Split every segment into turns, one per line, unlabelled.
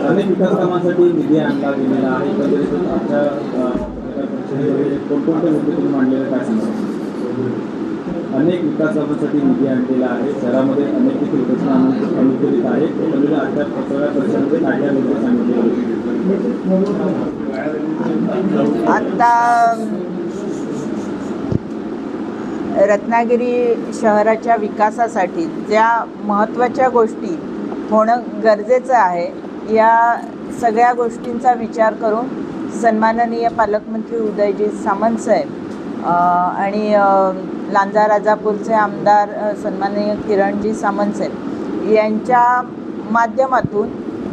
अनेक विकास कामांसाठी निधी आणला गेलेला आहे. एकंदरीत आजच्या परिषदेमध्ये कोणकोणते मुद्दे तुम्ही मांडलेले काय सांगा? अनेक विकास कामांसाठी निधी आणलेला आहे. शहरामध्ये अनेक विकसन अनुकूलित आहे. एकंदरीत आजच्या पत्रकार परिषदेमध्ये काय काय मुद्दे सांगितले?
आता रत्नागिरी शहराच्या विकासासाठी ज्या महत्त्वाच्या गोष्टी होणं गरजेचं आहे, या सगळ्या गोष्टींचा विचार करून सन्माननीय पालकमंत्री उदयजी सामंत साहेब आणि लांजा राजापूरचे आमदार सन्माननीय किरणजी सामंत साहेब यांच्या माध्यमातून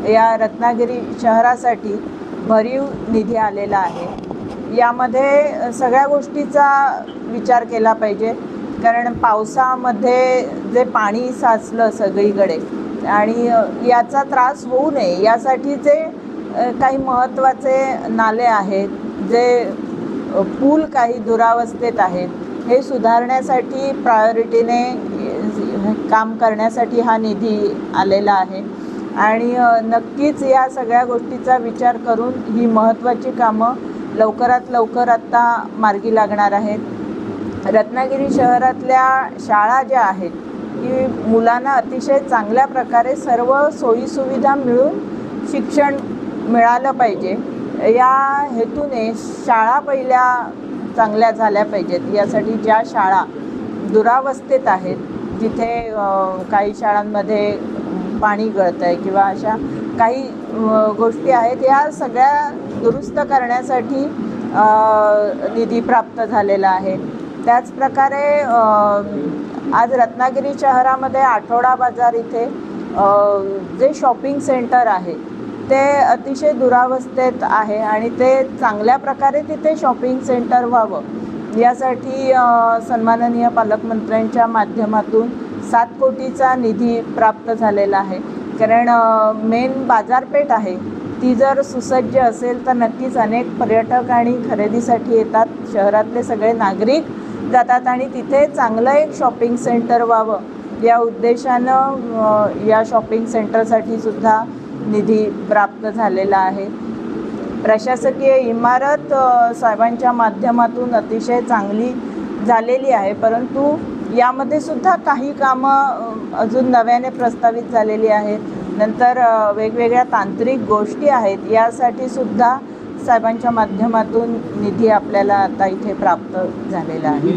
या रत्नागिरी शहरासाठी भरीव निधी आलेला आहे. यामध्ये सगळ्या गोष्टीचा विचार केला पाहिजे, कारण पावसामध्ये जे पाणी साचलं सगळीकडे आणि याचा त्रास होऊ नये यासाठी जे काही महत्त्वाचे नाले आहेत, जे पूल काही दुरावस्थेत आहेत, हे सुधारण्यासाठी प्रायोरिटीने काम करण्यासाठी हा निधी आलेला आहे. आणि नक्कीच या सगळ्या गोष्टीचा विचार करून ही महत्त्वाची कामं लवकरात लवकर आत्ता मार्गी लागणार आहेत. रत्नागिरी शहरातल्या शाळा ज्या आहेत की मुलांना अतिशय चांगल्या प्रकारे सर्व सोयीसुविधा मिळून शिक्षण मिळालं पाहिजे, या हेतूने शाळा पहिल्या चांगल्या झाल्या पाहिजेत. यासाठी ज्या शाळा दुरावस्थेत आहेत, जिथे काही शाळांमध्ये पाणी गळतं आहे किंवा अशा काही गोष्टी आहेत, या सगळ्या दुरुस्त करण्यासाठी निधी प्राप्त झालेला आहे. त्याचप्रकारे आज रत्नागिरी शहरामध्ये आठवडा बाजार इथे जे शॉपिंग सेंटर आहे ते अतिशय दुरावस्थेत आहे आणि ते चांगल्या प्रकारे तिथे शॉपिंग सेंटर व्हावं यासाठी सन्माननीय पालकमंत्र्यांच्या माध्यमातून 7 कोटीचा निधी प्राप्त झालेला आहे. कारण मेन बाजारपेठ आहे ती जर सुसज्ज असेल तर नक्कीच अनेक पर्यटक आणि खरेदीसाठी येतात, शहरातले सगळे नागरिक जातात आणि तिथे चांगलं एक शॉपिंग सेंटर व्हावं या उद्देशानं या शॉपिंग सेंटरसाठी सुद्धा निधी प्राप्त झालेला आहे. प्रशासकीय इमारत साहेबांच्या माध्यमातून अतिशय चांगली झालेली आहे, परंतु यामध्ये सुद्धा काही कामं अजून नव्याने प्रस्तावित झालेली आहेत. नंतर वेगवेगळ्या तांत्रिक गोष्टी आहेत, यासाठी सुद्धा साहेबांच्या माध्यमातूून निधी आपल्याला आता इथे प्राप्त झालेला आहे.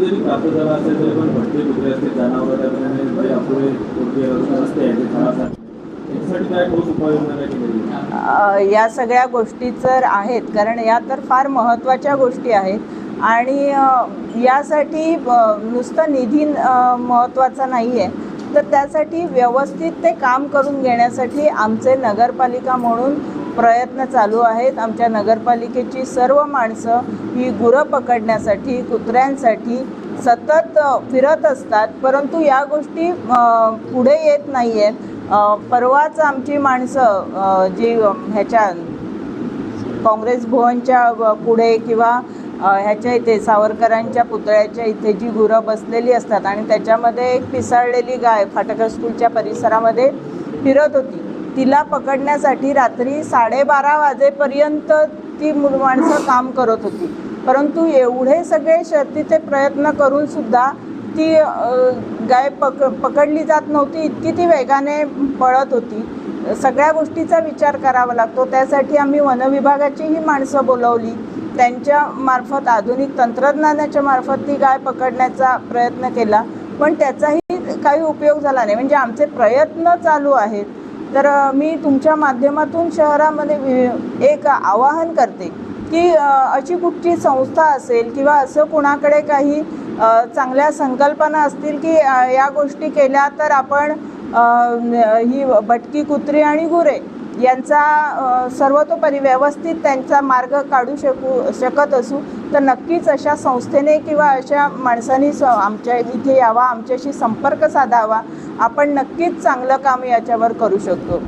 या सगळ्या गोष्टी तर आहेत, कारण या तर फार महत्त्वाच्या गोष्टी आहेत आणि यासाठी नुसतं निधी महत्त्वाचा नाही आहे, तर त्यासाठी व्यवस्थित ते काम करून घेण्यासाठी आमचे नगरपालिका म्हणून प्रयत्न चालू आहेत. आमच्या नगरपालिकेची सर्व माणसं ही गुरं पकडण्यासाठी, कुत्र्यांसाठी सतत फिरत असतात, परंतु या गोष्टी पुढे येत नाही आहेत. परवाच आमची माणसं जी ह्याच्या काँग्रेस भवनच्या पुढे किंवा ह्याच्या इथे सावरकरांच्या पुतळ्याच्या इथे जी गुरं बसलेली असतात आणि त्याच्यामध्ये एक पिसाळलेली गाय फाटक स्कूलच्या परिसरामध्ये फिरत होती, तिला पकडण्यासाठी रात्री 12:30 वाजेपर्यंत ती माणसं काम करत होती, परंतु एवढे सगळे शर्तीचे प्रयत्न करून सुद्धा ती गाय पकडली जात नव्हती, इतकी ती वेगाने पळत होती. सगळ्या गोष्टीचा विचार करावा लागतो. त्यासाठी आम्ही वनविभागाचीही माणसं बोलवली, त्यांच्या मार्फत आधुनिक तंत्रज्ञानाच्या मार्फत ती गाय पकडण्याचा प्रयत्न केला, पण त्याचाही काही उपयोग झाला नाही. म्हणजे आमचे प्रयत्न चालू आहेत. तर मी तुमच्या माध्यमातून शहरामध्ये एक आवाहन करते की अशी कुठची संस्था असेल किंवा असं कुणाकडे काही चांगल्या संकल्पना असतील की या गोष्टी केल्या तर आपण ही भटकी कुत्री आणि गुरे यांचा सर्वतोपरी व्यवस्थित त्यांचा मार्ग काढू शकत असू, तर नक्कीच अशा संस्थेने किंवा अशा माणसांनी आमच्या इथे यावा, आमच्याशी संपर्क साधावा. आपण नक्कीच चांगलं काम याच्यावर करू शकतो.